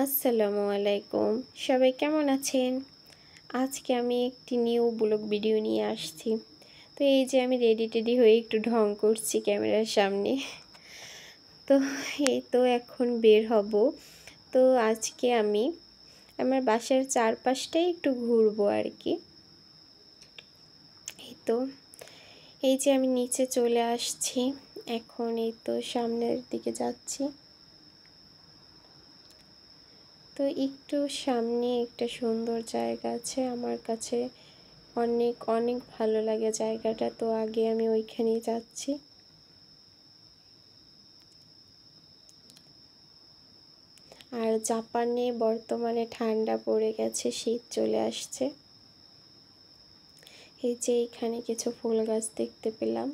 আসসালামু আলাইকুম। সবাই কেমন আছেন? আজকে আমি একটি নিউ ব্লগ ভিডিও নিয়ে আসছি। তো এই যে আমি রেডি হয়ে একটু ঢং করছি ক্যামেরার সামনে। তো এই তো এখন বের হব। তো আজকে আমি আমার বাসার চারপাশটাই একটু ঘুরবো আর কি। এই যে আমি নিচে চলে আসছি। এখন এই তো সামনের দিকে যাচ্ছি। তো একটু সামনে একটা সুন্দর জায়গা আছে, আমার কাছে অনেক অনেক ভালো লাগে জায়গাটা। তো আগে আমি ওইখানেই যাচ্ছি। আর জাপানে বর্তমানে ঠান্ডা পড়ে গেছে, শীত চলে আসছে। এই যে এখানে কিছু ফুল গাছ দেখতে পেলাম।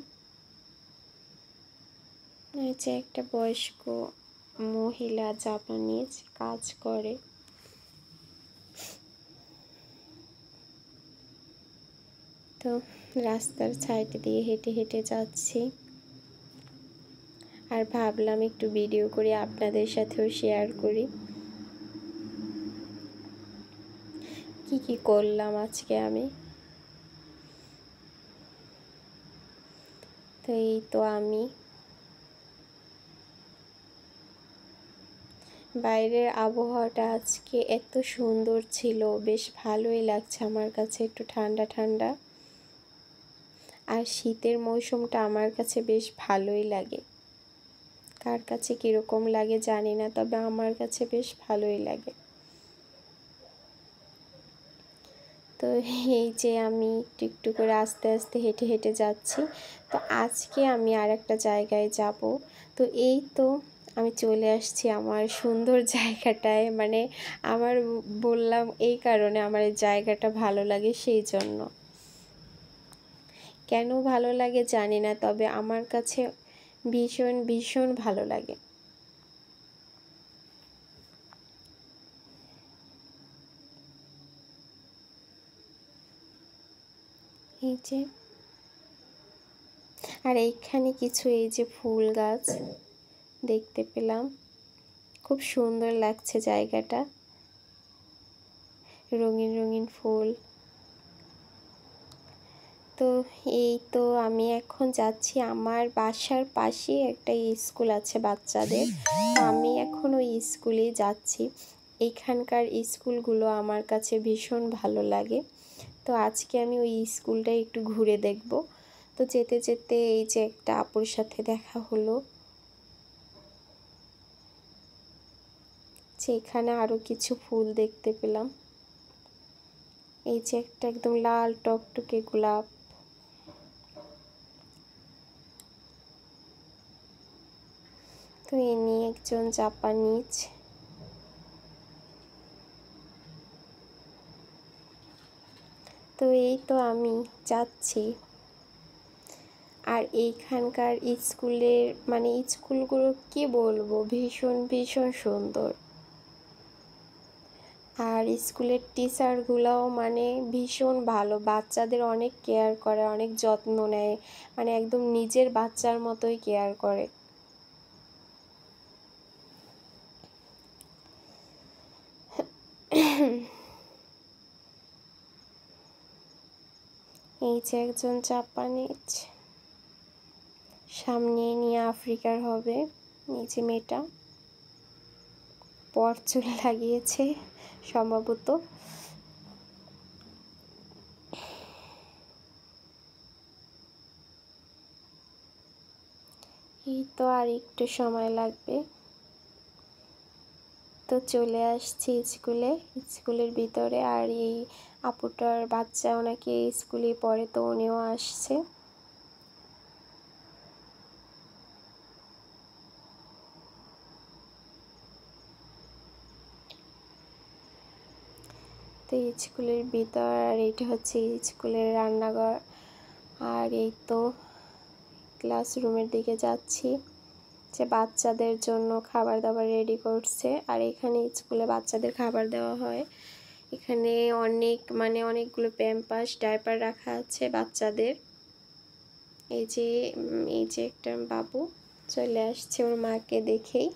এই যে একটা বয়স্ক মহিলা জাপানিজ কাজ করে। তো রাস্তার সাইড দিয়ে হেঁটে হেঁটে যাচ্ছি। আর ভাবলাম একটু ভিডিও করে আপনাদের সাথেও শেয়ার করি কি করলাম আজকে আমি। তো এই তো আমি বাইরের আবহাওয়াটা আজকে এত সুন্দর ছিল, বেশ ভালোই লাগছে আমার কাছে, একটু ঠান্ডা ঠান্ডা। আর শীতের মৌসুমটা আমার কাছে বেশ ভালোই লাগে। কার কাছে কীরকম লাগে জানি না, তবে আমার কাছে বেশ ভালোই লাগে। তো এই যে আমি একটু একটু করে আস্তে আস্তে হেঁটে হেঁটে যাচ্ছি। তো আজকে আমি আর একটা জায়গায় যাব। তো এই তো আমি চলে আসছি আমার সুন্দর জায়গাটায়। মানে আমার বললাম এই কারণে আমার এই জায়গাটা ভালো লাগে, সেই জন্য। কেন ভালো লাগে জানি না, তবে আমার কাছে ভীষণ ভীষণ ভালো লাগে। এই যে আর এইখানে কিছু এই যে ফুল গাছ দেখতে পেলাম, খুব সুন্দর লাগছে জায়গাটা, রঙিন রঙিন ফুল। তো এই তো আমি এখন যাচ্ছি, আমার বাসার পাশে একটা স্কুল আছে বাচ্চাদের। তো আমি এখন ওই স্কুলেই যাচ্ছি। এইখানকার স্কুলগুলো আমার কাছে ভীষণ ভালো লাগে। তো আজকে আমি ওই স্কুলটা একটু ঘুরে দেখব। তো যেতে যেতে এই যে একটা আপুর সাথে দেখা হলো, সেখানে আরও কিছু ফুল দেখতে পেলাম। এই যে একটা একদম লাল টকটকে গোলাপ। তো ইনি একজন জাপানিজ। তো এই তো আমি যাচ্ছি। আর এইখানকার স্কুলের মানে স্কুলগুলো কি বলবো, ভীষণ ভীষণ সুন্দর। আর স্কুলের টিচারগুলোও মানে ভীষণ ভালো, বাচ্চাদের অনেক কেয়ার করে, অনেক যত্ন নেয়, মানে একদম নিজের বাচ্চার মতোই কেয়ার করে। এই যে একজন জাপানিজ, সামনে নিয়ে আফ্রিকার হবে। এই যে মেয়েটা চুল লাগিয়েছে সম্ভবত। এই তো আর একটু সময় লাগবে। তো চলে আসছি স্কুলের ভিতরে। আর এই আপুটার বাচ্চা ওনাকে স্কুলে পড়ে, তো উনিও আসছে। তো স্কুলের ভিতর, আর এইটা হচ্ছে স্কুলের রান্নাঘর। আর এই তো ক্লাসরুমের দিকে যাচ্ছি, যে বাচ্চাদের জন্য খাবার দাবার রেডি করছে। আর এখানে স্কুলে বাচ্চাদের খাবার দেওয়া হয়। এখানে অনেকগুলো প্যাম্পাস ডায়পার রাখা আছে বাচ্চাদের। এই যে একটা বাবু চলে আসছে ওর মাকে দেখেই।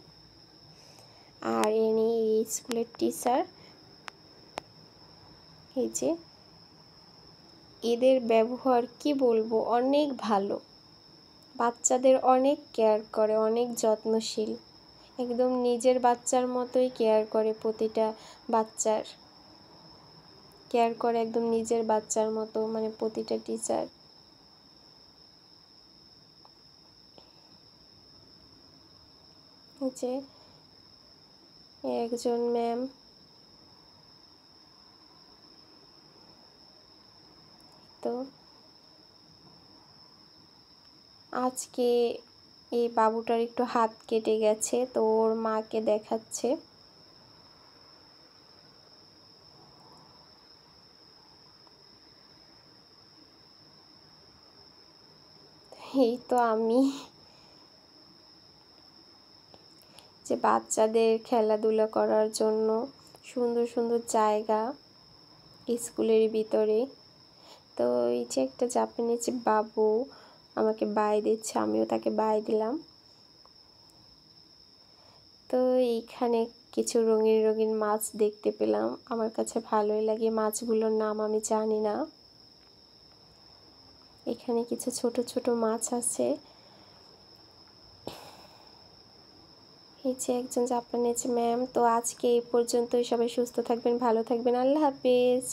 আর ইনি এই স্কুলের টিচার। এই যে এদের ব্যবহার কি বলবো, অনেক ভালো, বাচ্চাদের অনেক কেয়ার করে, অনেক যত্নশীল, একদম নিজের বাচ্চার মতোই কেয়ার করে, প্রতিটা বাচ্চার কেয়ার করে একদম নিজের বাচ্চার মতো, মানে প্রতিটা টিচার। যে একজন ম্যাম, তো আজকে এই বাবুটার একটু হাত কেটে গেছে, তো ওর মাকে দেখাচ্ছে। এই তো আমি, যে বাচ্চাদের খেলাধুলা করার জন্য সুন্দর সুন্দর জায়গা স্কুলের ভিতরে। তো এই যে একটা জাপানিজ বাবু আমাকে বাই দিচ্ছে, আমিও তাকে বাই দিলাম। তো এইখানে কিছু রঙিন রঙিন মাছ দেখতে পেলাম, আমার কাছে ভালোই লাগে, মাছগুলোর নাম আমি জানি না। এখানে কিছু ছোট ছোট মাছ আছে। এই যে একজন জাপানিজ ম্যাম। তো আজকে এই পর্যন্তই, সবাই সুস্থ থাকবেন, ভালো থাকবেন, আল্লাহ হাফেজ।